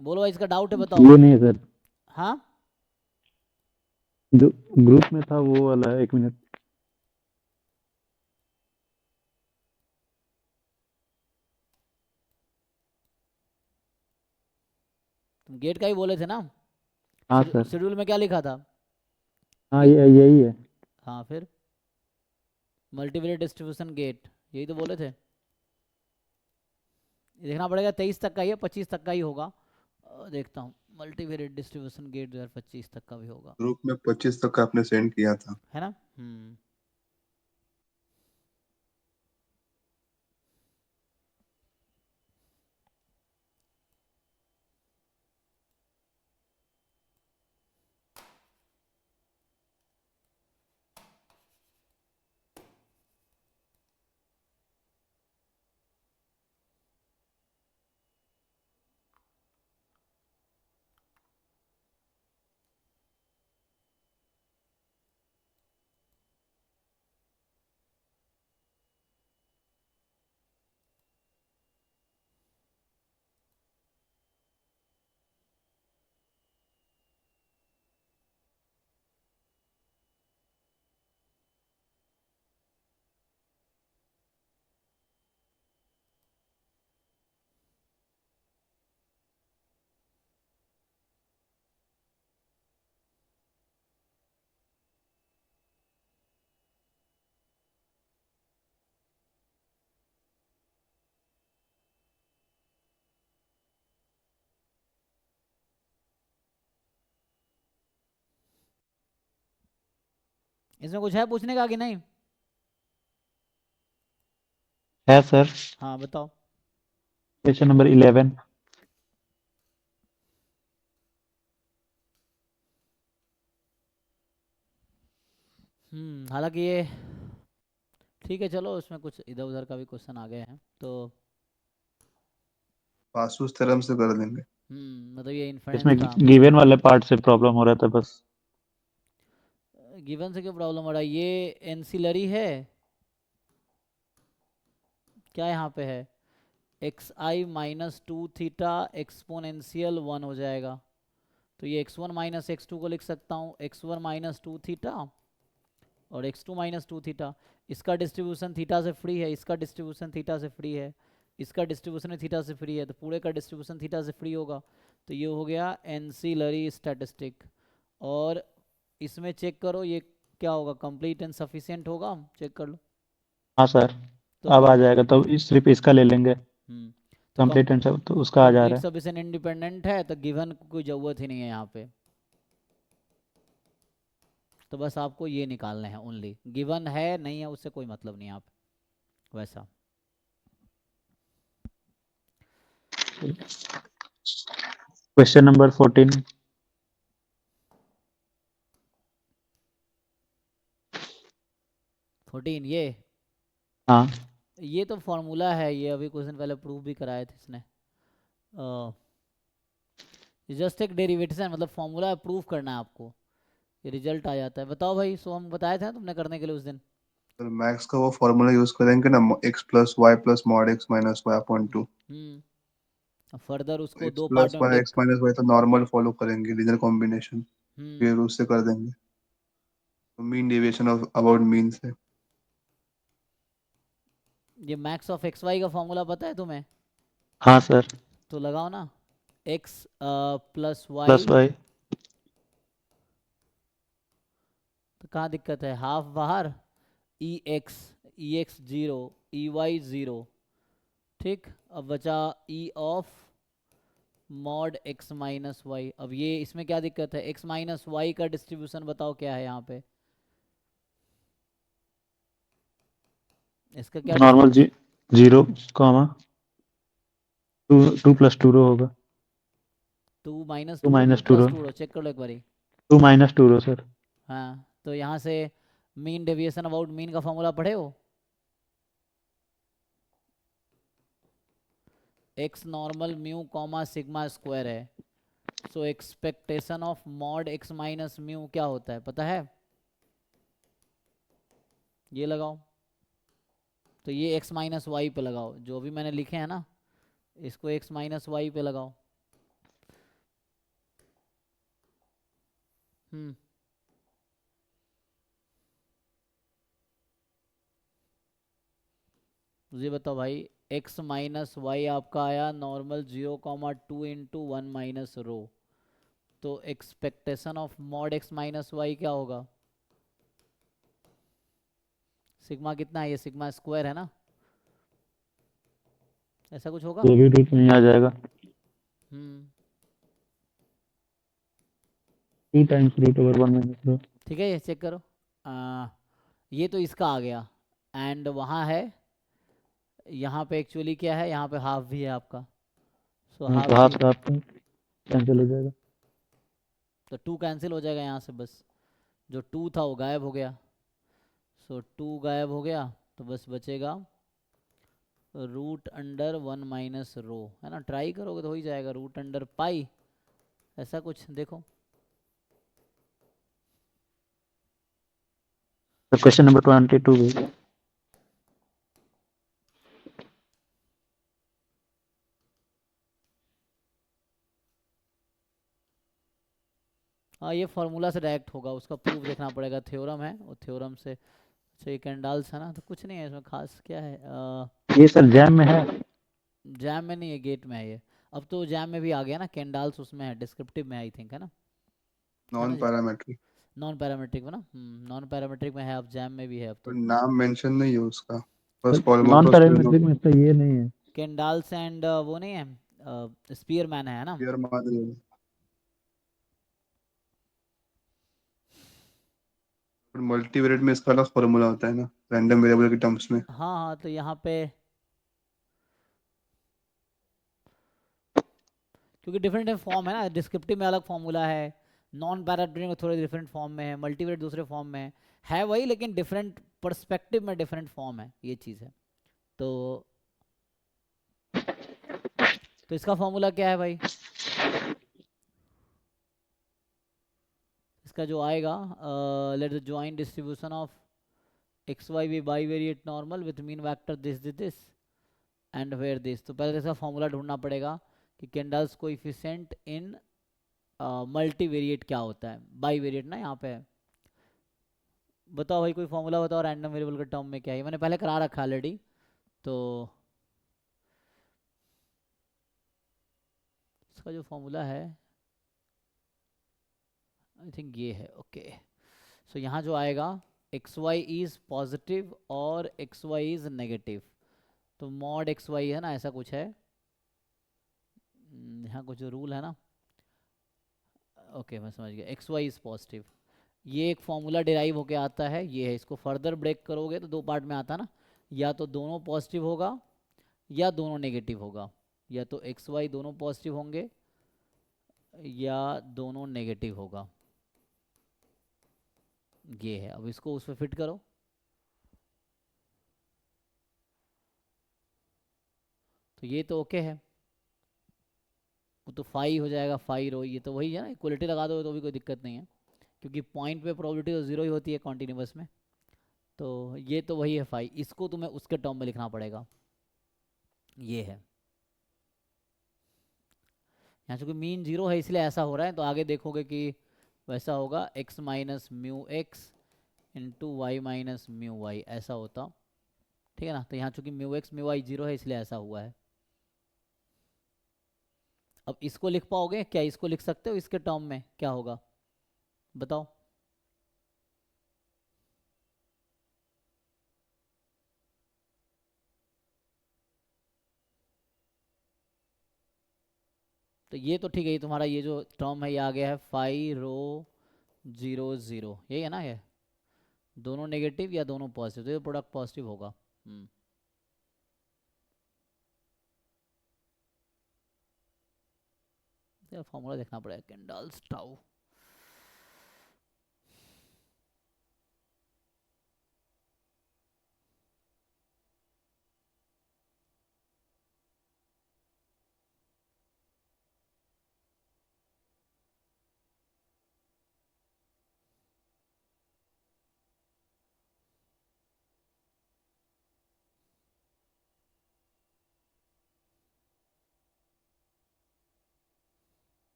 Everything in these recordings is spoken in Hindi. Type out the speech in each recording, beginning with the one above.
बोलो भाई, इसका डाउट है, बताओ। ये नहीं है सर, हाँ, जो ग्रुप में था वो वाला है, 1 मिनट। तुम गेट का ही बोले थे ना। हाँ सर। शेड्यूल में क्या लिखा था? हाँ कि ये यही है। हाँ, फिर मल्टीवेरिएट डिस्ट्रीब्यूशन गेट, यही तो बोले थे। ये देखना पड़ेगा, 23 तक का ही है, 25 तक का ही होगा। देखता हूँ, मल्टीवेरिएट डिस्ट्रीब्यूशन गेट 2025 तक का भी होगा। ग्रुप में 25 तक का आपने सेंड किया था। है ना? हम्म। इसमें कुछ है पूछने का कि नहीं? है सर। हाँ, बताओ। Question number 11। हालांकि ये ठीक है, चलो, उसमें कुछ इधर उधर का भी क्वेश्चन आ गए हैं तो। पासूस थ्योरम से कर देंगे। मतलब ये इन्फरेंस इसमें का। गिवन वाले पार्ट से प्रॉब्लम हो रहा था बस। गिवन से क्यों प्रॉब्लम हो रहा है? ये एंसिलरी है क्या यहाँ पे है? X i minus two theta exponential one हो जाएगा। तो ये x one minus x two को लिख सकता हूँ, x one minus two theta और x two minus two theta. इसका डिस्ट्रीब्यूशन थीटा से फ्री है, इसका डिस्ट्रीब्यूशन थीटा से फ्री है, इसका डिस्ट्रीब्यूशन थीटा से फ्री है, तो पूरे का डिस्ट्रीब्यूशन थीटा से फ्री होगा। तो ये हो गया एंसिलरी स्टैटिस्टिक। और इसमें चेक करो ये क्या होगा, कंप्लीट एंड सफिशिएंट होगा, चेक कर लो। हाँ सर। तो अब आ जाएगा, तो सिर्फ इसका ले लेंगे। हम्म तो कंप्लीट आंसर तो उसका आ जा कंप्लीट रहा है। सफिशिएंट इंडिपेंडेंट है, तो गिवन की कोई ज़रूरत ही नहीं है यहाँ पे। तो बस आपको ये निकालने हैं, ओनली गिवन है नहीं है उससे कोई मतलब नहीं, आप वैसा। Question number 14। 14 ये। हाँ ये तो फॉर्मूला है, ये अभी कुछ दिन पहले प्रूव भी कराए थे इसने। जस्ट एक डेरिवेशन, मतलब फॉर्मूला प्रूव करना है आपको, ये रिजल्ट आ जाता है। बताओ भाई, सो हम बताए थे ना तुमने करने के लिए उस दिन। तो मैक्स का वो फॉर्मूला यूज करेंगे ना, x plus y plus mod x minus y upon two. Hmm further उसको एक्स दो पार्ट प्लस में y x break. Minus y तो नॉर्मल फॉलो करेंगे, लीनियर कॉम्बिनेशन। हम्म फिर उससे कर देंगे। तो mean deviation of about mean से। ये मैक्स ऑफ एक्स वाई का फॉर्मूला पता है तुम्हें? हाँ सर। तो लगाओ ना, x plus plus y. Y. तो कहाँ दिक्कत है, हाफ बाहर, E x zero, E y zero. ठीक, अब बचा E of mod x minus y. अब ये इसमें क्या दिक्कत है, एक्स माइनस वाई का डिस्ट्रीब्यूशन बताओ क्या है यहाँ पे? इसका क्या नॉर्मल डिस्ट्रीब्यूशन? 0, कॉमा 2 प्लस 2 रो होगा। Two minus 2 two rho, two minus 2 plus rho. Two rho, check कर लो एक बारी। 2 माइनस 2 रो सर। हाँ, तो यहाँ से मीन डेविएशन अबाउट मीन का फॉर्मूला पढ़े हो? X normal mu comma sigma square है। So expectation of mod x minus mu क्या होता है पता है? ये लगाओ। तो ये एक्स माइनस वाई पे लगाओ, जो भी मैंने लिखे हैं ना, इसको एक्स माइनस वाई पे लगाओ। हम्म ये बताओ भाई, x माइनस वाई आपका आया नॉर्मल 0,2 इंटू 1 - रो, तो expectation of mod x minus Y क्या होगा? सिग्मा कितना है? ये सिग्मा स्क्वायर है ना, ऐसा कुछ होगा। तो भी रूट में आ जाएगा। Hmm 2 times root over 1 minus rho. ठीक है, ये चेक करो। ये तो इसका आ गया, एंड वहाँ है, यहाँ पे एक्चुअली क्या है, यहाँ पे हाफ भी है आपका, सो हाफ तो भी, हाफ हाफ कैंसिल हो जाएगा। तो 2 कैंसिल हो जाएगा यहाँ से, बस जो 2 था वो गायब हो गया, सो 2 गायब हो गया, तो बस बचेगा √1 - रो, है ना। ट्राई करोगे तो हो ही जाएगा, √पाई, ऐसा कुछ देखो। तो क्वेश्चन नंबर 22 भी। हाँ ये फार्मूला से डायरेक्ट होगा, उसका प्रूफ देखना पड़ेगा, थ्योरम है वो, थ्योरम से। अच्छा ये कैंडल्स है ना, तो कुछ नहीं है इसमें खास, क्या है ये सर जैम में है। जैम में नहीं है, गेट में है ये। अब तो जैम में भी आ गया ना, कैंडल्स उसमें है, डिस्क्रिप्टिव में आई थिंक, है नॉन ना जी। पैरामेट्रिक। नॉन पैरामेट्रिक में ना, नॉन पैरामेट्रिक में है, अब जैम में भी है अब पर तो। नाम मेंशन नहीं है उसका, बस फॉर्मूला नॉन तो उस पे पैरामेट्रिक में तो ये नहीं है। कैंडल्स एंड वो नहीं है, स्पीयर मैन है ना। क्लियर मार दे। पर मल्टीवेरिएट में इसका अलग फॉर्मूला होता है ना, रैंडम वेरिएबल के टर्म्स में। हाँ हाँ, तो यहाँ पे क्योंकि डिफरेंट फॉर्म है ना, डिस्क्रिप्टिव में अलग फॉर्मूला है, नॉन पैरामेट्रिक में थोड़े डिफरेंट फॉर्म में है, मल्टीवेरिएट दूसरे फॉर्म में है वही, लेकिन डिफरेंट पर्सपेक्टिव में डिफरेंट फॉर्म है, ये चीज़ है। तो इसका फॉर्मूला क्या है भाई? इसका जो आएगा, let the joint distribution of x Y be bivariate normal with mean vector this and where this. तो पहले तो इसका फॉर्मूला ढूंढना पड़ेगा कि Kendall's coefficient in multivariate क्या होता है, बाई वेरिएट ना यहाँ पे है। बताओ भाई, कोई फॉर्मूला बताओ रैंडम वेरिएबल के टर्म में क्या है, मैंने पहले करा रखा ऑलरेडी, तो इसका जो फॉर्मूला है आई थिंक ये है, ओके। सो यहाँ जो आएगा, एक्स वाई इज़ पॉजिटिव और एक्स वाई इज़ नेगेटिव, तो मॉड एक्स वाई है ना, ऐसा कुछ है। यहाँ कुछ रूल है ना, ओके मैं समझ गया, एक्स वाई इज़ पॉजिटिव, ये एक फॉर्मूला डिराइव होके आता है, ये है। इसको फर्दर ब्रेक करोगे तो 2 पार्ट में आता है ना, या तो दोनों पॉजिटिव होगा या दोनों नेगेटिव होगा, या तो एक्स वाई दोनों पॉजिटिव होंगे या दोनों नेगेटिव होगा, ये है। अब इसको उस पर फिट करो, तो ये तो ओके है, वो तो फाई हो जाएगा, फाई रो, ये तो वही है ना, इक्वलिटी लगा दो तो भी कोई दिक्कत नहीं है, क्योंकि पॉइंट पे प्रोबेबिलिटी तो जीरो ही होती है कॉन्टिन्यूस में, तो ये तो वही है फाई, इसको तुम्हें उसके टर्म में लिखना पड़ेगा, ये है। यहाँ चूंकि मीन जीरो है इसलिए ऐसा हो रहा है, तो आगे देखोगे कि वैसा होगा, x minus mu X into Y minus mu Y, ऐसा होता, ठीक है ना। तो यहाँ चूंकि mu X mu Y zero है इसलिए ऐसा हुआ है। अब इसको लिख पाओगे क्या? इसको लिख सकते हो, इसके टर्म में क्या होगा बताओ। तो ये तो ठीक है, ये तुम्हारा ये जो टर्म है ये आ गया है, फाई रो 0 0, यही है ना, ये दोनों नेगेटिव या दोनों पॉजिटिव, तो ये प्रोडक्ट पॉजिटिव होगा। फॉर्मूला देखना पड़ेगा, कैंडल्स टाउ।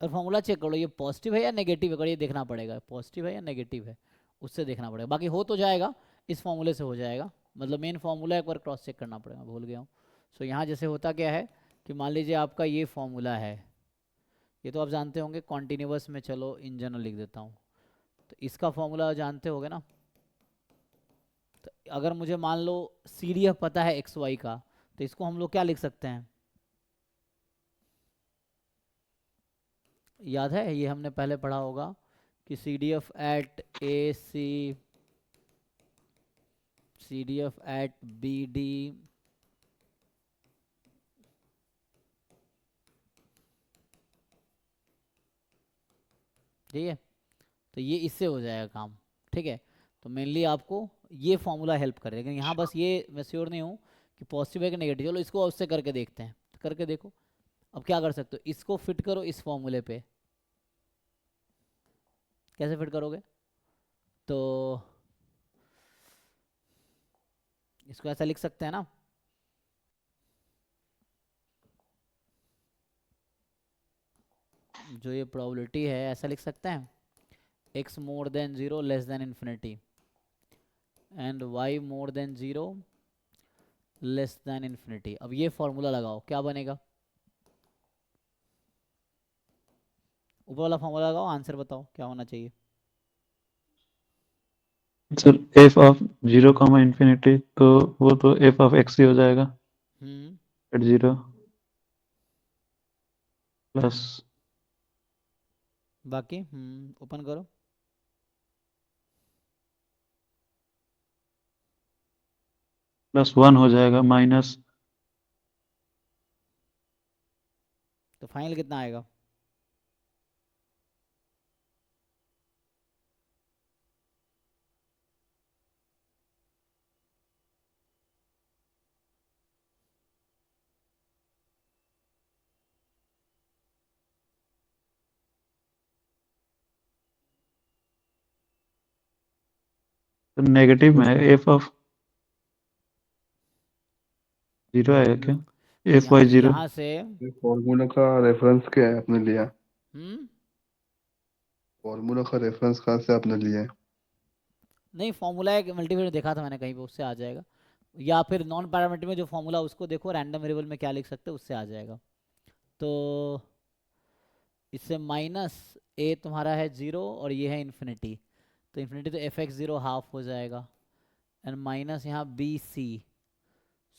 और फॉर्मूला चेक करो ये पॉजिटिव है या नेगेटिव है, अगर ये देखना पड़ेगा पॉजिटिव है या नेगेटिव है, उससे देखना पड़ेगा। बाकी हो तो जाएगा, इस फॉर्मूले से हो जाएगा, मतलब मेन फॉर्मूला एक बार क्रॉस चेक करना पड़ेगा, भूल गया हूँ। सो यहाँ जैसे होता क्या है कि मान लीजिए आपका ये फॉर्मूला है, ये तो आप जानते होंगे कॉन्टिन्यूस में, चलो इन जनरल लिख देता हूँ। तो इसका फॉर्मूला जानते होगे ना। तो अगर मुझे मान लो सी डी एफ पता है एक्स वाई का, तो इसको हम लोग क्या लिख सकते हैं, याद है ये हमने पहले पढ़ा होगा कि C D F at A C D F at B D ठीक है। तो ये इससे हो जाएगा काम, ठीक है। तो मेनली आपको ये फॉर्मूला हेल्प करेगा, लेकिन यहाँ बस ये मैं श्योर नहीं हूँ कि पॉजिटिव है कि नेगेटिव। चलो इसको उससे करके देखते हैं, तो करके देखो। अब क्या कर सकते हो, इसको फिट करो इस फॉर्मूले पे। कैसे फिट करोगे, तो इसको ऐसा लिख सकते हैं ना, जो ये प्रोबेबिलिटी है ऐसा लिख सकते हैं, x more than 0 less than infinity and y more than 0 less than infinity. अब ये फॉर्मूला लगाओ, क्या बनेगा, ऊपर वाला फॉर्मूला लगाओ, आंसर बताओ क्या होना चाहिए। सर एफ ऑफ 0, तो वो तो एफ ऑफ एक्स ही हो जाएगा एट 0 प्लस बाकी ओपन करो, +1 हो जाएगा माइनस तो फाइनल कितना आएगा, नेगेटिव में है, एफ ऑफ 0 आएगा क्या, एफ वाई 0। यहाँ से फॉर्मूला का रेफरेंस क्या है आपने लिया, हम्म फॉर्मूला का रेफरेंस कहाँ से आपने लिया है? नहीं, फॉर्मूला एक मल्टीवेरिएट देखा था मैंने कहीं पे, उससे आ जाएगा। या फिर नॉन पैरामीटर में जो फॉर्मूला उसको देखो, रैंडम वेरिएबल में क्या लिख सकते हो, उससे आ जाएगा। तो इससे माइनस ए तुम्हारा है 0 और ये है इन्फिनिटी, तो इन्फिनिटी तो एफ एक्स 0 हाफ हो जाएगा, एंड माइनस यहाँ बी सी,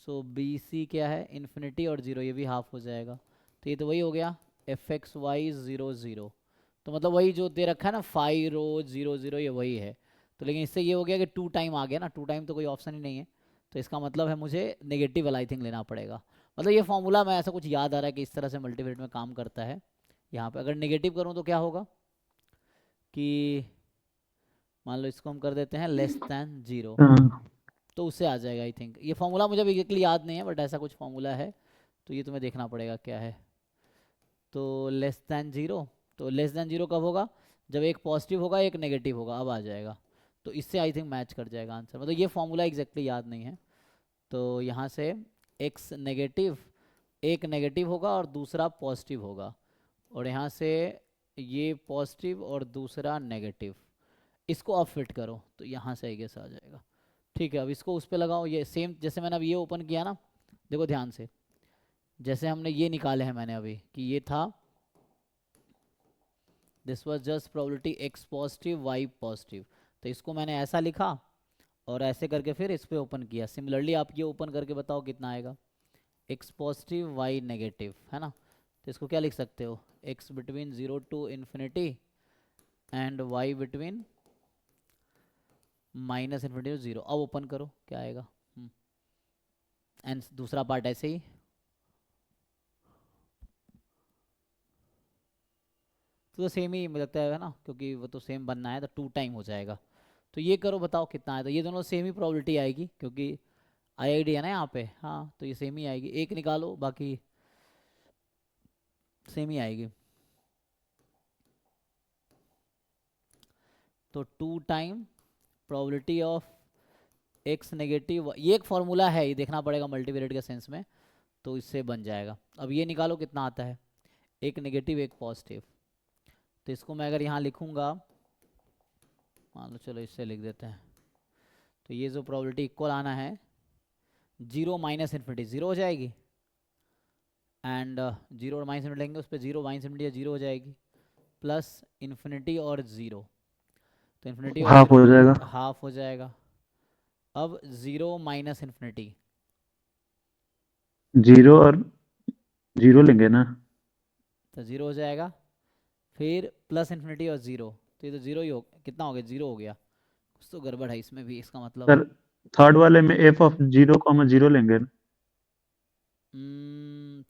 सो बी सी क्या है इन्फिनिटी और 0, ये भी हाफ हो जाएगा। तो ये तो वही हो गया एफ एक्स वाई 0 0, तो मतलब वही जो दे रखा है ना 5 रो 0 0, ये वही है। तो लेकिन इससे ये हो गया कि 2 टाइम आ गया ना, 2 टाइम तो कोई ऑप्शन ही नहीं है, तो इसका मतलब है मुझे नेगेटिव वाला आई थिंक लेना पड़ेगा। मतलब ये फॉर्मूला मैं ऐसा कुछ याद आ रहा है कि इस तरह से मल्टीवेरिएट में काम करता है। यहाँ पे अगर नेगेटिव करूँ तो क्या होगा कि मान लो इसको हम कर देते हैं लेस दैन 0, तो उससे आ जाएगा आई थिंक। ये फॉर्मूला मुझे भी एग्जैक्टली याद नहीं है, बट ऐसा कुछ फॉर्मूला है, तो ये तुम्हें देखना पड़ेगा क्या है। तो लेस दैन 0, तो लेस दैन 0 कब होगा, जब एक पॉजिटिव होगा एक नेगेटिव होगा, अब आ जाएगा। तो इससे आई थिंक मैच कर जाएगा आंसर, मतलब ये फॉर्मूला एग्जैक्टली याद नहीं है। तो यहाँ से एक्स नेगेटिव, एक नेगेटिव होगा और दूसरा पॉजिटिव होगा, और यहाँ से ये पॉजिटिव और दूसरा नेगेटिव, इसको अब फिट करो तो यहाँ से आई गेस आ जाएगा। ठीक है, अब इसको उस पर लगाओ, ये सेम जैसे मैंने अब ये ओपन किया ना, देखो ध्यान से, जैसे हमने ये निकाले हैं मैंने अभी कि ये था this was just probability X positive Y positive, तो इसको मैंने ऐसा लिखा और ऐसे करके फिर इस पर ओपन किया। सिमिलरली आप ये ओपन करके बताओ कितना आएगा, एक्स पॉजिटिव वाई नेगेटिव, है ना। तो इसको क्या लिख सकते हो, X between 0 to infinity and Y between minus infinity to 0। अब ओपन करो क्या आएगा, एंड दूसरा पार्ट ऐसे ही, तो सेम ही मुझे लगता है ना, क्योंकि वो तो सेम बनना है, तो 2 टाइम हो जाएगा। तो ये करो बताओ कितना है, तो ये दोनों सेम ही प्रोबेबिलिटी आएगी क्योंकि आईआईडी है ना यहाँ पे, हाँ तो ये सेम ही आएगी, एक निकालो बाकी सेम ही आएगी। तो 2 time probability of x negative, ये एक फॉर्मूला है, ये देखना पड़ेगा मल्टीवेरिएट के सेंस में, तो इससे बन जाएगा। अब ये निकालो कितना आता है, एक नेगेटिव एक पॉजिटिव, तो इसको मैं अगर यहाँ लिखूंगा, मान लो चलो इससे लिख देते हैं, तो ये जो प्रोबेबिलिटी इक्वल आना है 0 माइनस इन्फिनिटी 0 हो जाएगी, एंड 0 और माइनस इन्फिनिटी लेंगे उस पर 0 माइनस इन्फिनिटी 0 हो जाएगी, प्लस इन्फिनिटी और 0, तो इन्फिनिटी और हाफ 0 हो जाएगा। हाफ हो जाएगा। अब 0 माइनस इन्फिनिटी, 0 और 0 लेंगे ना। तो 0 हो जाएगा, फिर प्लस इन्फिनिटी और 0, तो ये तो 0 ही हो, कितना हो गया 0 हो गया, कुछ तो गड़बड़ है इसमें भी, इसका मतलब सर थर्ड वाले में f ऑफ 0,0 लेंगे ना।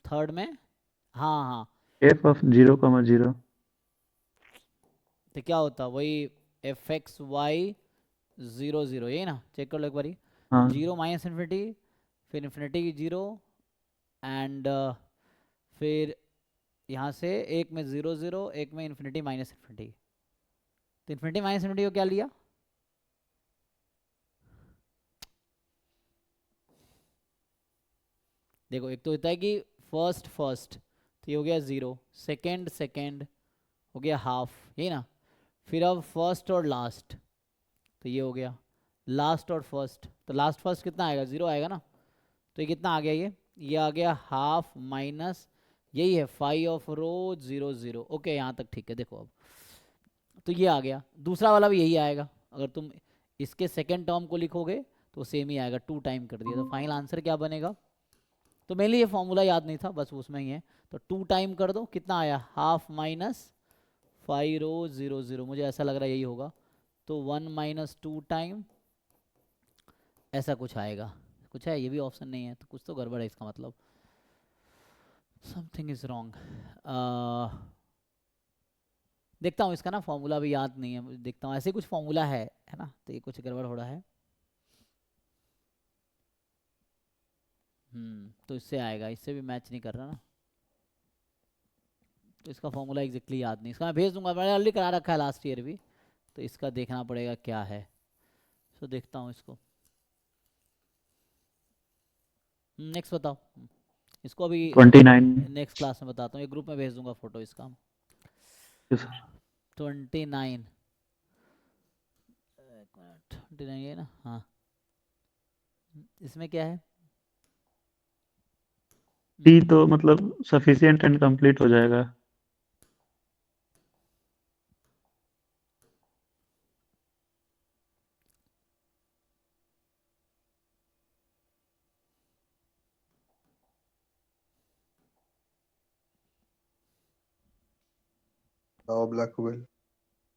थर्ड में, हाँ हाँ, f ऑफ 0,0। तो क्या होता वही एफ एक्स वाई 0 0, यही ना, चेक कर लो एक बारी, हाँ 0 माइनस इन्फिनिटी, फिर इन्फिनिटी की 0, एंड फिर यहाँ से एक में 0 0, एक में इन्फिनिटी माइनस इन्फिनिटी, तो इन्फिनिटी माइनस इन्फिनिटी को क्या लिया, देखो एक तो होता है कि फर्स्ट फर्स्ट, तो ये हो गया 0, सेकेंड सेकेंड हो गया हाफ, यही ना, फिर अब फर्स्ट और लास्ट, तो ये हो गया लास्ट और फर्स्ट, तो लास्ट फर्स्ट कितना आएगा 0 आएगा ना, तो ये कितना आ गया, ये आ गया हाफ माइनस, यही है 5 ऑफ रो 0 0, ओके यहाँ तक ठीक है। देखो अब तो ये आ गया, दूसरा वाला भी यही आएगा, अगर तुम इसके सेकेंड टर्म को लिखोगे तो सेम ही आएगा, 2 टाइम कर दिया, तो फाइनल आंसर क्या बनेगा, तो मेनली ये फॉर्मूला याद नहीं था, बस उसमें ही है, तो 2 टाइम कर दो, कितना आया हाफ माइनस 5 रो 0 0, मुझे ऐसा लग रहा है यही होगा, तो 1 माइनस 2 टाइम ऐसा कुछ आएगा, कुछ है, ये भी ऑप्शन नहीं है, तो कुछ तो गड़बड़ है, इसका मतलब समथिंग इज रॉन्ग। देखता हूँ, इसका ना फॉर्मूला भी याद नहीं है मुझे, देखता हूँ, ऐसे कुछ फॉर्मूला है ना, तो ये कुछ गड़बड़ हो रहा है। तो इससे आएगा, इससे भी मैच नहीं कर रहा ना, तो इसका फॉर्मूला एग्जैक्टली याद नहीं, इसका मैं भेज दूंगा, मैंने ऑलरेडी करा रखा है लास्ट ईयर भी, तो इसका देखना पड़ेगा क्या है, तो देखता हूँ इसको। नेक्स्ट बताओ, इसको अभी 29। नेक्स्ट क्लास में बताता हूँ, ये ग्रुप में भेज दूंगा फोटो इसका। Yes sir. 29, 29 है ना, हाँ, इसमें क्या है, टी तो मतलब सफिशिएंट एंड कंप्लीट हो जाएगा। Black hole.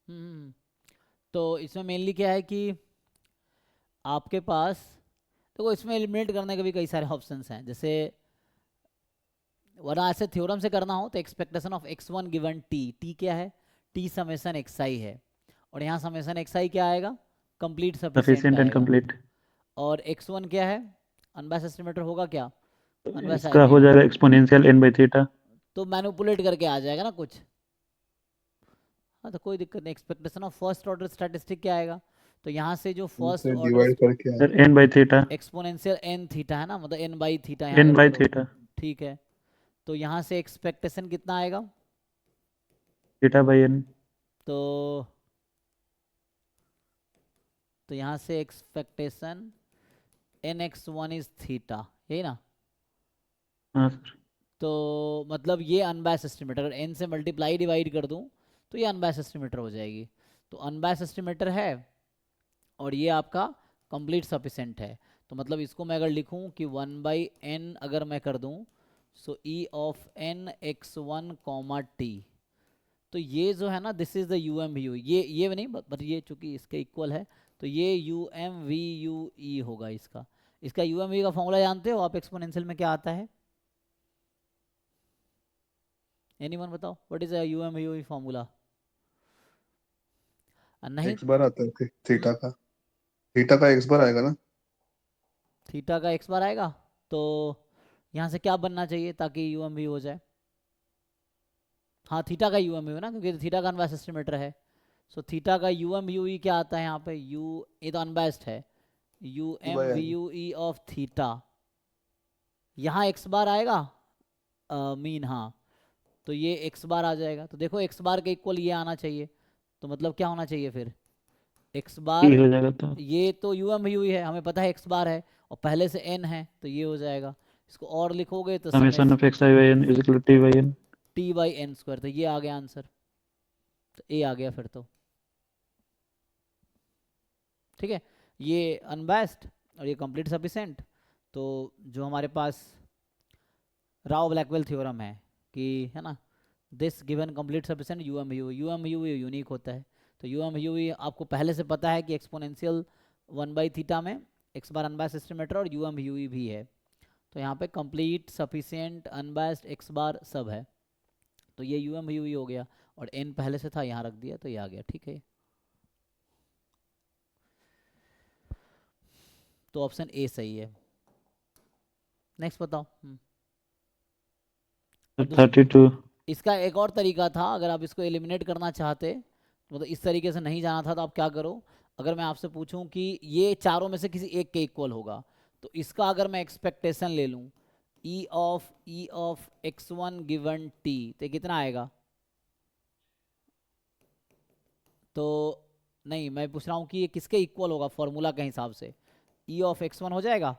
हम्म, तो इसमें मेनली क्या है कि आपके पास, देखो इसमें एलिमिनेट करने के भी कई सारे ऑप्शंस हैं, जैसे वरना ऐसे थ्योरम से करना हो तो expectation of x1 given T क्या है, टी समेशन xi है, और यहाँ समेशन xi क्या आएगा, कंप्लीट सफिशिएंट सफिशिएंट एंड आएगा, कंप्लीट। और x1 क्या है, अनबायस्ड एस्टिमेटर होगा क्या, अनबायस्ड इसका आएगा, हो जाएगा एक्सपोनेंशियल n बाई थीटा। तो मैनिपुलेट करके आ जाएगा ना कुछ, हाँ तो कोई दिक्कत नहीं, expectation of first order statistic क्या आएगा, तो यहाँ से जो फर्स्ट से ऑर्डर डिवाइड करके आए। Sir n by theta. Exponential n theta है ना, मतलब n बाई थीटा यहाँ n रख बाई लो, थीटा। ठीक है, तो यहाँ से एक्सपेक्टेशन कितना आएगा, थीटा बाई n। तो यहाँ से एक्सपेक्टेशन nx1 इज थीटा, यही ना, हाँ सर। तो मतलब ये अनबायस्ड एस्टिमेटर, अगर n से मल्टीप्लाई डिवाइड कर दूं तो ये अनबायस्ड एस्टिमेटर हो जाएगी, तो अनबायस्ड एस्टिमेटर है और ये आपका कंप्लीट सफिशिएंट है, तो मतलब इसको मैं अगर लिखूं कि 1/n अगर मैं कर दूं, so e of n x1 comma T, तो ये जो है ना this is the U M V U, ये नहीं बट ये चूंकि इसके इक्वल है, तो ये U M V U E होगा इसका, इसका यू एम वी का फॉर्मूला जानते हो आप, एक्सपोनेंशियल में क्या आता है, एनीवन बताओ what is U M V U formula, नहीं, एक्स बार आता है थीटा का एक्स बार आएगा ना। थीटा का एक्स बार आएगा, तो यहाँ से क्या बनना चाहिए ताकि यू एम वी हो जाए, हाँ थीटा का यू एम वी ना, क्योंकि थीटा का अनबायस्ड एस्टिमेटर है, सो थीटा का यू एम यू ई क्या आता है यहाँ पे, यू ये तो अनबायस्ड है, U two M by V n. U E of theta, यहाँ एक्स बार आएगा, मीन हाँ, तो ये एक्स बार आ जाएगा। तो देखो एक्स बार के इक्वल ये आना चाहिए, तो मतलब क्या होना चाहिए फिर, एक्स टी बार, हो जाएगा तो ये तो यू एम यू है, हमें पता है एक्स बार है और पहले से एन है, तो ये हो जाएगा। इसको और लिखोगे तो summation summation of x i y n is equal to t by n. T by n square, तो ये आ गया आंसर, तो ए आ गया फिर तो। ठीक है, ये अनबायस्ड और ये कंप्लीट सफिशिएंट। तो जो हमारे पास राव ब्लैकवेल थ्योरम है कि, है ना, this given complete sufficient U M U unique होता है। तो यू एम यू आपको पहले से पता है कि एक्सपोनेंशियल 1/थीटा में एक्स बार अनबायस्ड एस्टिमेटर और यू एम यू भी है। तो यहाँ पे कंप्लीट सफिशिएंट अनबायस्ड एक्स बार सब है, तो ये यू एम यू हो गया, और एन पहले से था यहाँ रख दिया तो ये आ गया। ठीक है, तो ऑप्शन ए सही है। नेक्स्ट बताओ। और 32 इसका एक और तरीका था, अगर आप इसको एलिमिनेट करना चाहते, मतलब इस तरीके से नहीं जाना था, तो आप क्या करो, अगर मैं आपसे पूछूं कि ये चारों में से किसी एक के इक्वल होगा, तो इसका अगर मैं एक्सपेक्टेशन ले लूं ई of x one given T, तो कितना आएगा। तो नहीं, मैं पूछ रहा हूँ कि ये किसके इक्वल होगा फॉर्मूला के हिसाब से, ई ऑफ एक्स वन हो जाएगा।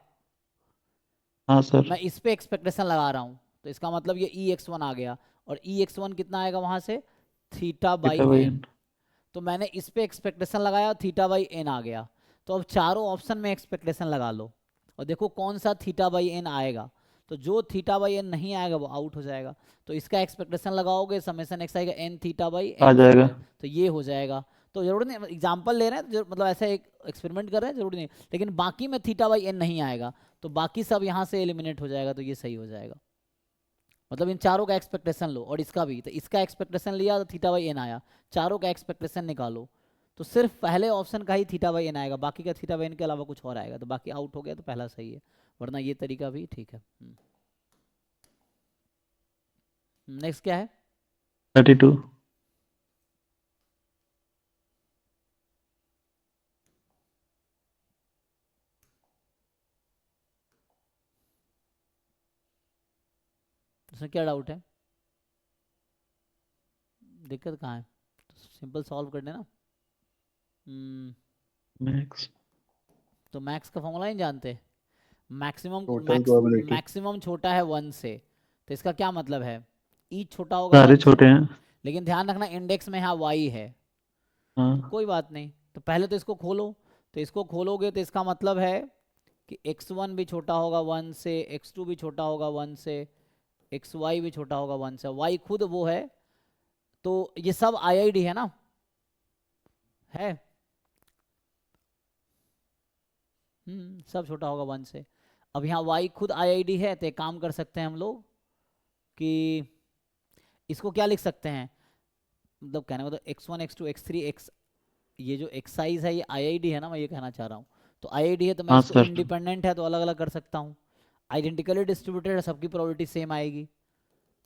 हाँ सर। मैं इस पे एक्सपेक्टेशन लगा रहा हूँ, तो इसका मतलब ये ई एक्स वन आ गया, और ई एक्स वन कितना आएगा वहां से, theta by theta by n. N. तो मैंने इस पे एक्सपेक्टेशन लगाया, थीटा बाई एन आ गया। तो अब चारों ऑप्शन में एक्सपेक्टेशन लगा लो और देखो कौन सा थीटा बाई एन आएगा। तो जो थीटा बाई एन नहीं आएगा वो आउट हो जाएगा। तो इसका एक्सपेक्टेशन लगाओगे, समेशन एक्स आएगा एन थीटा बाई आ एन जाएगा। स्क्वायर, तो ये हो जाएगा। तो जरूरी नहीं, एग्जाम्पल ले रहे हैं तो मतलब ऐसा एक एक्सपेरिमेंट कर रहे हैं, जरूरी नहीं, लेकिन बाकी में थीटा बाई एन नहीं आएगा, तो बाकी सब यहाँ से एलिमिनेट हो जाएगा, तो ये सही हो जाएगा। मतलब इन चारों का एक्सपेक्टेशन लो और इसका भी, तो इसका एक्सपेक्टेशन लिया तो थीटा बाई एन आया, चारों का एक्सपेक्टेशन निकालो तो सिर्फ पहले ऑप्शन का ही थीटा बाई एन आएगा, बाकी का थीटा बाई एन के अलावा कुछ और आएगा, तो बाकी आउट हो गया, तो पहला सही है, वरना ये तरीका भी ठीक है। नेक्स्ट क्या है, 32 इसमें क्या डाउट है, दिक्कत कहाँ है, सिंपल सॉल्व कर देना। मैक्स। तो मैक्स का फॉर्मूला नहीं जानते, मैक्सिमम टोटल प्रोबेबिलिटी। मैक्सिमम छोटा है 1 से, तो इसका क्या मतलब है, ई छोटा होगा सारे 1 से, छोटे हैं। लेकिन ध्यान रखना इंडेक्स में यहाँ वाई है, तो हाँ कोई बात नहीं, तो पहले तो इसको खोलो, तो इसको खोलोगे तो इसका मतलब है कि x1 भी छोटा होगा 1 से, x2 भी छोटा होगा 1 से, xy भी छोटा होगा 1 से, y खुद वो है, तो ये सब IID है ना, है, सब छोटा होगा 1 से। अब यहाँ y खुद IID है, तो एक काम कर सकते हैं हम लोग कि इसको क्या लिख सकते हैं, मतलब कहने का मतलब x1 x2 x3 x, ये जो एक्साइज है ये IID है ना, मैं ये कहना चाह रहा हूँ। तो IID है तो मैं हाँ इसको सर। इंडिपेंडेंट है तो अलग अलग कर सकता हूँ, आइडेंटिकली डिस्ट्रीब्यूटेड है सबकी प्रोबेबिलिटी सेम आएगी।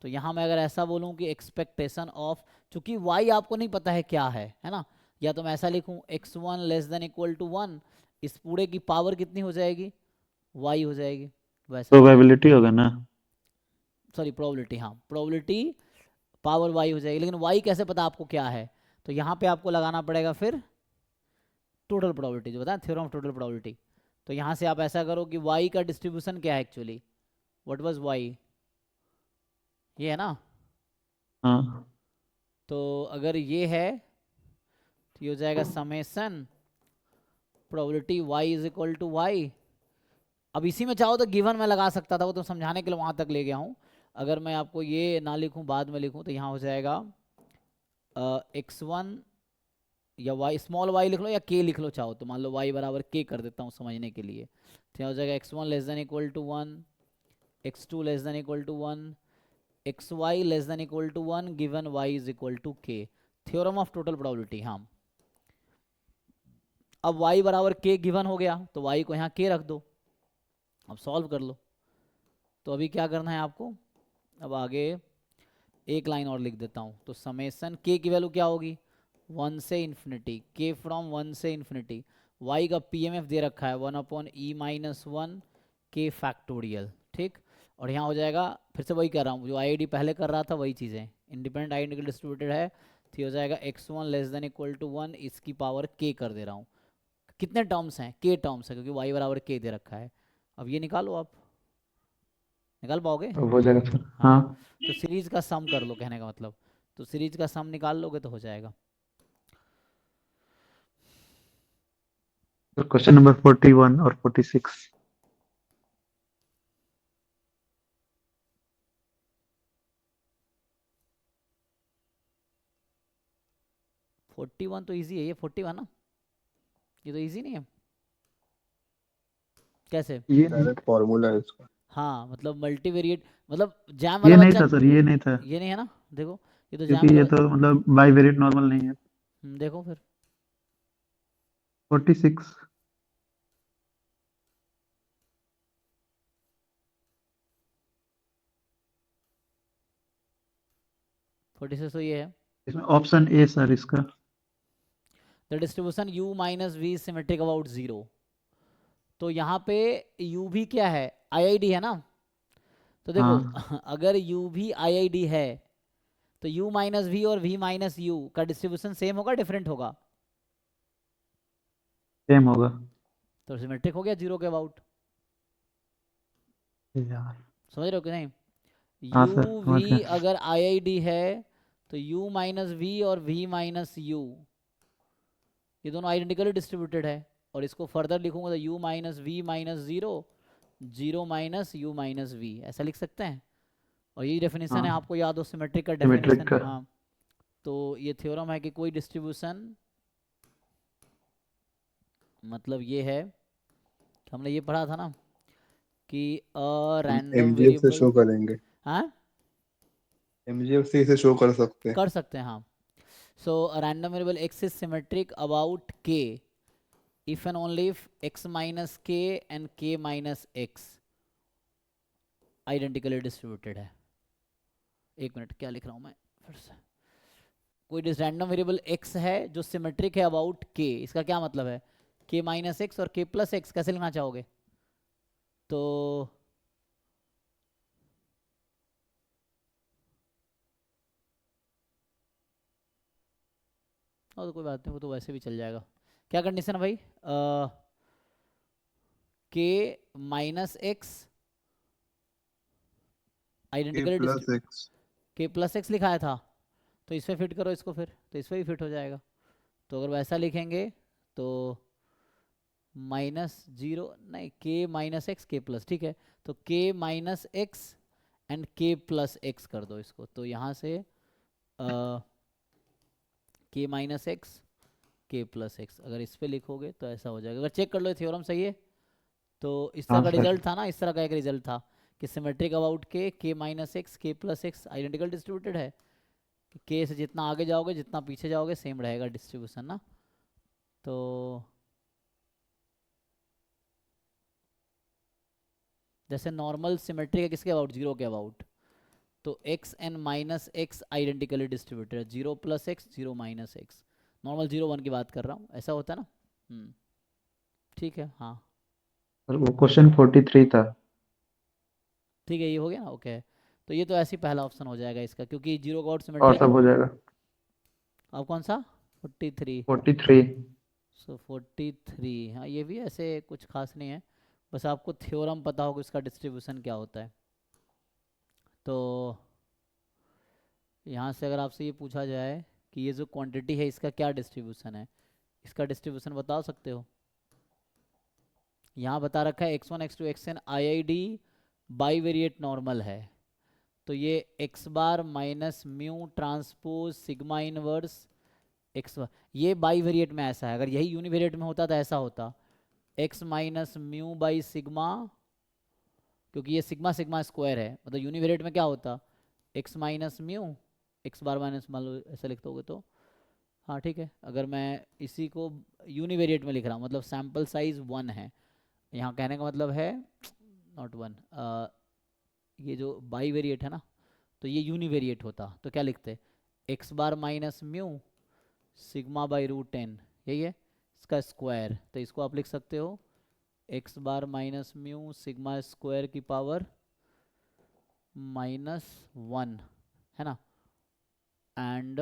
तो यहाँ मैं अगर ऐसा बोलूँ कि एक्सपेक्टेशन ऑफ, चूंकि y आपको नहीं पता है क्या है ना, या तो मैं ऐसा लिखूँ x1 less than equal to 1, इस पूरे की पावर कितनी हो जाएगी, y हो जाएगी, वैसा प्रोबेबिलिटी होगा ना। सॉरी प्रोबेबिलिटी, हाँ प्रोबेबिलिटी पावर y हो जाएगी, लेकिन y कैसे पता आपको क्या है, तो यहाँ पे आपको लगाना पड़ेगा फिर टोटल प्रोबेबिलिटी, जो बताया थ्योरम ऑफ टोटल प्रोबेबिलिटी। तो यहाँ से आप ऐसा करो कि y का डिस्ट्रीब्यूशन क्या है एक्चुअली, व्हाट वाज y, ये है ना, हाँ तो अगर ये है तो ये हो जाएगा summation probability y is equal to y। अब इसी में चाहो तो गिवन में लगा सकता था, वो तो समझाने के लिए वहां तक ले गया हूँ। अगर मैं आपको ये ना लिखूं बाद में लिखूं, तो यहाँ हो जाएगा x1 या y, स्मॉल y लिख लो या k लिख लो चाहो तो, मान लो y बराबर k कर देता हूँ समझने के लिए, तो यहाँ हो जाएगा x1 less than equal to 1, x2 less than equal to 1, xy less than equal to 1 given y is equal to k, theorem of total probability. हाँ, अब y बराबर k गिवन हो गया, तो y को यहाँ k रख दो, अब सॉल्व कर लो। तो अभी क्या करना है आपको, अब आगे एक लाइन और लिख देता हूँ, तो समेसन k की वैल्यू क्या होगी 1 से इन्फिनिटी, k फ्रॉम 1 से इन्फिनिटी, y का PMF दे रखा है 1/e - 1 k फैक्टोरियल, ठीक, और यहाँ हो जाएगा, फिर से वही कर रहा हूँ जो आईआईडी पहले कर रहा था वही चीज़ें, इंडिपेंडेंट आइडेंटिकल डिस्ट्रीब्यूटेड है तो ये हो जाएगा x1 less than equal to 1, इसकी पावर k कर दे रहा हूँ। कितने टर्म्स हैं, k टर्म्स है क्योंकि y बराबर k दे रखा है। अब ये निकालो, आप निकाल पाओगे? तो हो जाएगा सर। हाँ, हाँ तो सीरीज का सम कर लो कहने का मतलब, तो सीरीज का सम निकाल लोगे तो हो जाएगा। तो क्वेश्चन नंबर 41 और 46। 41 तो इजी है, ये 41 ना, ये तो इजी नहीं है कैसे? ये डायरेक्ट फॉर्मूला है इसका। हाँ मतलब मल्टीवेरिएट, मतलब जैम ये वाला नहीं बच्चा, था सर, ये नहीं था, ये नहीं है ना, देखो ये तो जैम क्योंकि वाला ये तो मतलब बाईवेरिएट नॉर्मल नहीं है। देखो फिर 46। 46 तो ये है, इसमें ऑप्शन ए सर इसका। The distribution u minus v symmetric about 0। तो यहाँ पे u भी क्या है, आईआईडी है ना, तो देखो हाँ अगर u भी आईआईडी है तो u माइनस वी और v माइनस u का डिस्ट्रीब्यूशन सेम होगा डिफरेंट होगा? सेम होगा। तो सिमेट्रिक हो गया 0 के अबाउट, यार समझ रहे हो कि नहीं? हाँ u सर समझ v गया। अगर आईआईडी है तो u माइनस वी और v माइनस u ये दोनों आइडेंटिकली डिस्ट्रीब्यूटेड है, और इसको फर्दर लिखूंगा तो u minus v minus 0, 0 minus u minus v, ऐसा लिख सकते हैं। और यही डेफिनेशन है, हाँ आपको याद हो सिमेट्रिक का सिमेट्रिक डेफिनेशन, का। हाँ। तो ये थ्योरम है कि कोई डिस्ट्रीब्यूशन, मतलब ये है, हमने ये पढ़ा था ना कि हम रैंडम एमजीएफ से वेरिएबल, शो करेंगे, हाँ एमजीएफ से इसे शो कर सकते हैं। कर सकते हैं, हाँ। So random variable x is symmetric about k if and only if x minus k and k minus x identically distributed है। एक मिनट, क्या लिख रहा हूँ मैं फिर से, कोई रैंडम वेरिएबल x है जो सिमेट्रिक है अबाउट k, इसका क्या मतलब है, k माइनस एक्स और k प्लस एक्स, कैसे लिखना चाहोगे? तो तो कोई बात नहीं, वो तो वैसे भी चल जाएगा। क्या कंडीशन है भाई, k minus x a identically plus x. k plus x लिखाया था, तो इस पर फिट करो इसको, फिर तो इस पर भी फिट हो जाएगा। तो अगर वैसा लिखेंगे तो माइनस 0 नहीं, k minus x k plus, ठीक है, तो k minus x and k plus x कर दो इसको, तो यहाँ से k minus x k plus x, अगर इस पे लिखोगे तो ऐसा हो जाएगा। अगर चेक कर लो थ्योरम सही है तो इस तरह हाँ का सर। रिजल्ट था ना, इस तरह का एक रिजल्ट था कि symmetric about k minus x k plus x identical distributed है, कि k से जितना आगे जाओगे जितना पीछे जाओगे सेम रहेगा डिस्ट्रीब्यूशन ना। तो जैसे नॉर्मल सिमेट्रिक है किसके अबाउट, 0 के अबाउट, तो x n minus x identically distributed है, 0 plus x 0 minus x, normal 0 1 की बात कर रहा हूँ, ऐसा होता है ना। ठीक है, हाँ और वो क्वेश्चन 43 था। ठीक है, ये हो गया ना, ओके। तो ये तो ऐसे ही पहला ऑप्शन हो जाएगा इसका, क्योंकि 0 का आउट और सिमेट्रिक है। सब हो जाएगा। अब कौन सा, 43? 43। सो 43, हाँ ये भी ऐसे कुछ खास नहीं है, बस आपको थ्योरम पता होगा इसका डिस्ट्रीब्यूशन क्या होता है। तो यहाँ से अगर आपसे ये पूछा जाए कि ये जो क्वांटिटी है इसका क्या डिस्ट्रीब्यूशन है, इसका डिस्ट्रीब्यूशन बता सकते हो? यहाँ बता रखा है x1 x2 xn IID bivariate normal है, तो ये x bar minus mu transpose sigma inverse x, ये बाईवेरिएट में ऐसा है, अगर यही यूनिवेरिएट में होता तो ऐसा होता x minus mu by sigma, क्योंकि ये सिग्मा सिग्मा स्क्वायर है, मतलब यूनिवेरिएट में क्या होता, x minus mu x bar minus, मान लो ऐसा लिखते होगे तो, हाँ ठीक है। अगर मैं इसी को यूनिवेरिएट में लिख रहा हूँ, मतलब सैम्पल साइज 1 है, यहाँ कहने का मतलब है नॉट 1, ये जो बाई वेरिएट है ना, तो ये यूनिवेरिएट होता तो क्या लिखते, x bar minus mu sigma by root 10, यही है इसका स्क्वायर, तो इसको आप लिख सकते हो x bar minus mu sigma square की पावर -1 है ना, and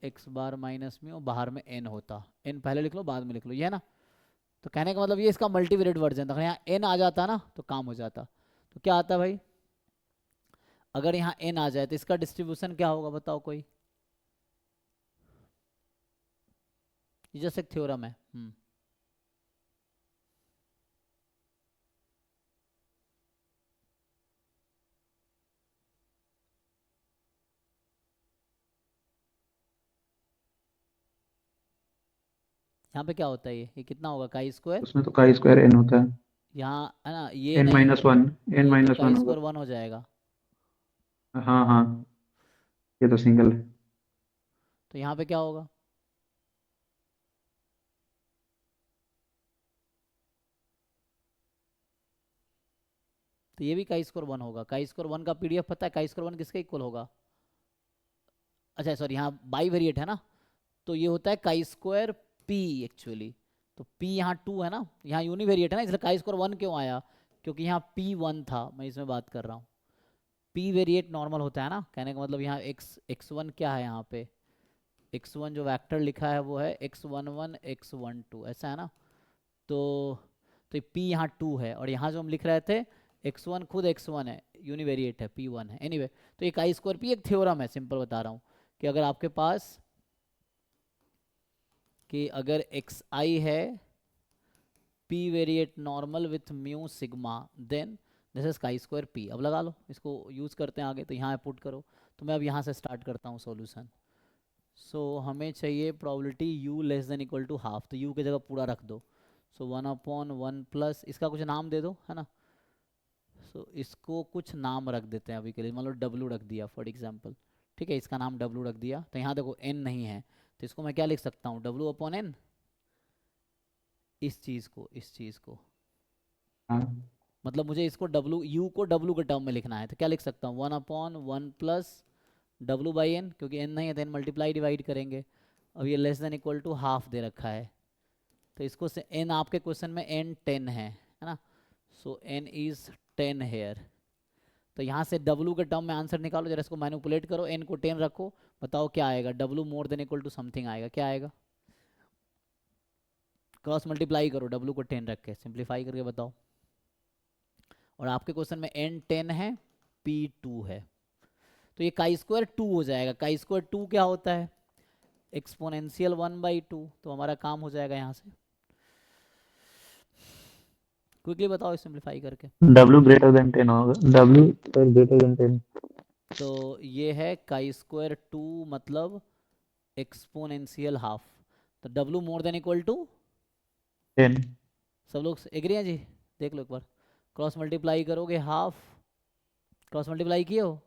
x bar minus mu, बाहर में n होता, n पहले लिख लो बाद में लिख लो, ये है ना। तो कहने का मतलब ये इसका मल्टीवेरिएट वर्जन था। अगर यहाँ n आ जाता ना तो काम हो जाता। तो क्या आता भाई, अगर यहाँ n आ जाए तो इसका डिस्ट्रीब्यूशन क्या होगा बताओ कोई, ये जस्ट एक थ्योरम है। यहाँ पे क्या होता है, ये कितना होगा काई स्क्वायर, उसमें तो काई स्क्वायर एन होता है, यहाँ है ना, ये एन नहीं, माइनस वन, एन ये तो माइनस काई वन होगा। स्क्वायर 1 हो जाएगा। हाँ हाँ, ये तो सिंगल है। तो यहाँ पे क्या होगा, तो ये भी काई स्क्वायर 1 होगा। काई स्क्वायर 1 का पीडीएफ पता है, काई स्क्वायर 1 किसके इक्वल होगा, अच्छा सॉरी यहाँ बाई वेरिएट है ना, तो ये होता है काई स्क्वायर पी एक्चुअली। तो पी यहाँ 2 है ना, यहाँ यूनिवेरिएट है ना, इसलिए काई स्क्वायर 1 क्यों आया, क्योंकि यहाँ पी 1 था, मैं इसमें बात कर रहा हूँ। पी वेरिएट नॉर्मल होता है ना, कहने का मतलब यहाँ x1 क्या है, यहाँ पे x1 जो वेक्टर लिखा है वो है x11 x12, ऐसा है ना। तो p यहाँ 2 है, और यहाँ जो हम लिख रहे थे x1 खुद x1 है, यूनिवेरिएट है, p1 है। एनीवे तो ये काई स्क्वायर पी एक थ्योरम है, सिंपल बता रहा हूँ कि अगर आपके पास कि अगर xi है p variate normal with mu sigma, then this is chi square p। अब लगा लो, इसको यूज़ करते हैं आगे, तो यहाँ पुट करो। तो मैं अब यहाँ से स्टार्ट करता हूँ सॉल्यूशन। सो हमें चाहिए probability u less than equal to half, तो u की जगह पूरा रख दो। सो 1/1 प्लस इसका कुछ नाम दे दो, है ना। सो इसको कुछ नाम रख देते हैं अभी के लिए, मान लो w रख दिया फॉर एग्जांपल, ठीक है, इसका नाम w रख दिया। तो यहाँ देखो n नहीं है, तो इसको मैं क्या लिख सकता हूँ, w/n, इस चीज़ को हाँ, मतलब मुझे इसको u को w के टर्म में लिखना है, तो क्या लिख सकता हूँ, 1/1 प्लस w/n, क्योंकि n नहीं है तो n मल्टीप्लाई डिवाइड करेंगे। अब ये less than equal to half दे रखा है, तो इसको से n आपके क्वेश्चन में n 10 है ना, सो n इज 10 हेयर। तो यहाँ से w के टर्म में आंसर निकालो, जरा इसको मैनिपुलेट करो, n को 10 रखो, बताओ क्या आएगा, w more than equal to something आएगा, क्या आएगा, क्रॉस मल्टीप्लाई करो w को 10 रख के, सिंप्लीफाई करके बताओ। और आपके क्वेश्चन में n 10 है, p 2 है, तो ये काई स्क्वायर 2 हो जाएगा। काई स्क्वायर 2 क्या होता है, एक्सपोनेंशियल 1/2, तो हमारा काम हो जाएगा यहाँ से। क्विकली बताओ सिंप्लीफाई करके। w ग्रेटर देन 10 होगा, w ग्रेटर देन 10। तो ये है काई स्क्वायर 2 मतलब एक्सपोनेंशियल हाफ, तो w more than equal to 10। सब लोग एग्री हैं जी, देख लो एक बार, क्रॉस मल्टीप्लाई करोगे हाफ, क्रॉस मल्टीप्लाई किए हो,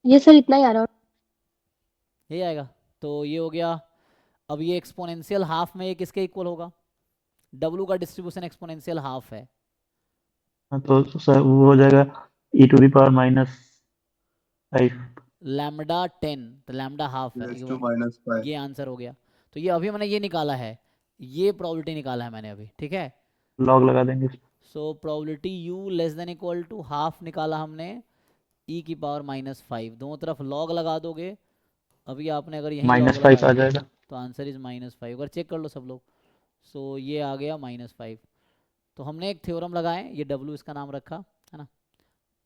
ये सर इतना ही आ रहा। यही आएगा। तो ये हो गया। अब ये एक्सपोनेंशियल हाफ में ये किसके इक्वल होगा, w का डिस्ट्रीब्यूशन एक्सपोनेंशियल हाफ है, हाँ, तो सर वो हो जाएगा e⁻⁵। लैम्डा 10, तो लैम्डा हाफ है, raised to -5. ये आंसर हो गया। तो ये अभी मैंने ये निकाला है, ये प्रोबेबिलिटी निकाला है मैंने अभी, ठीक है। लॉग लगा देंगे। So probability u less than equal to half निकाला हमने, e⁻⁵, दोनों तरफ लॉग लगा दोगे। अभी आपने अगर यहीं लॉग -5 लगा आ दिया जाएगा। तो आंसर इज -5, अगर चेक कर लो सब लोग। सो ये आ गया -5। तो हमने एक थ्योरम लगाए, ये w इसका नाम रखा है ना,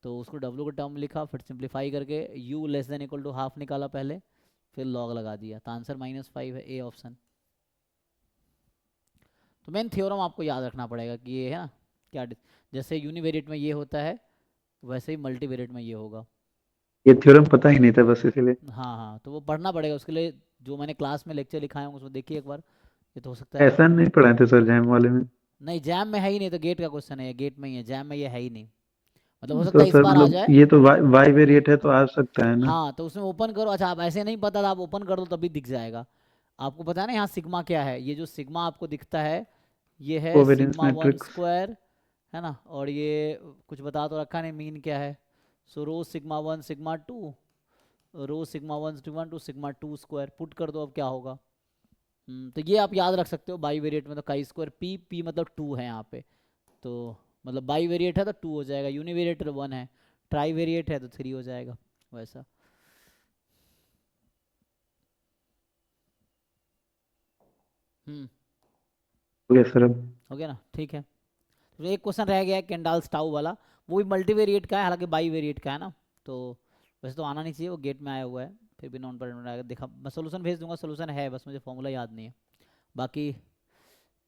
तो उसको w का टर्म लिखा, फिर सिंप्लीफाई करके u less than equal to half निकाला पहले, फिर लॉग लगा दिया, तो आंसर -5 है, ए ऑप्शन। तो मेन थ्योरम आपको याद रखना पड़ेगा कि ये है ना क्या, जैसे यूनिवेरिएट में ये होता है वैसे ही मल्टीवेरिएट में ये होगा। ये थ्योरम पता ही नहीं था बस इसीलिए। हाँ हाँ, तो वो पढ़ना पड़ेगा, उसके लिए जो मैंने क्लास में लेक्चर लिखाए होंगे उसको देखिए एक बार, ये तो हो सकता है। ऐसा नहीं पढ़ाए थे सर जैम वाले में। नहीं जैम में है ही नहीं, तो गेट का क्वेश्चन है, गेट में ही है, जैम में ये है ही नहीं, मतलब हो सकता तो है इस सर बार आ मतलब जाए। ये तो वाई वेरिएट है तो आ सकता है ना। हाँ तो उसमें ओपन करो, अच्छा आप ऐसे नहीं पता था, आप ओपन कर दो तभी दिख जाएगा। आपको पता है ना यहाँ सिग्मा क्या है, ये जो सिग्मा आपको दिखता है ये है कोवेरियंस सिग्मा 1 मैट्रिक्स। स्क्वायर, है ना, और ये कुछ बता तो रखा नहीं मीन क्या है। So rho sigma 1 sigma 2, rho sigma 1 sigma 2 sigma 2 square, put कर दो, अब क्या होगा। तो ये आप याद रख सकते हो बाई वेरिएट में, तो काई स्क्वायर पी, पी मतलब 2 है यहाँ पे, तो मतलब बाई वेरिएट है तो 2 हो जाएगा, यूनिवेरिएट 1 है, ट्राई वेरिएट है तो 3 हो जाएगा, वैसा। Yes sir. हो गया ना, ठीक है। तो एक क्वेश्चन रह गया है केंडाल स्टाउ वाला, वो भी मल्टीवेरिएट का है, हालांकि बाई वेरिएट का है ना, तो वैसे तो आना नहीं चाहिए, वो गेट में आया हुआ है, फिर भी नॉन परमानेंट आएगा। देखा, मैं सोल्यूशन भेज दूंगा, सोल्यूशन है, बस मुझे फॉर्मूला याद नहीं है। बाकी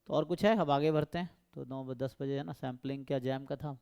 तो और कुछ है, अब आगे बढ़ते हैं। तो 9-10 बजे है ना, सैम्पलिंग क्या जैम का था।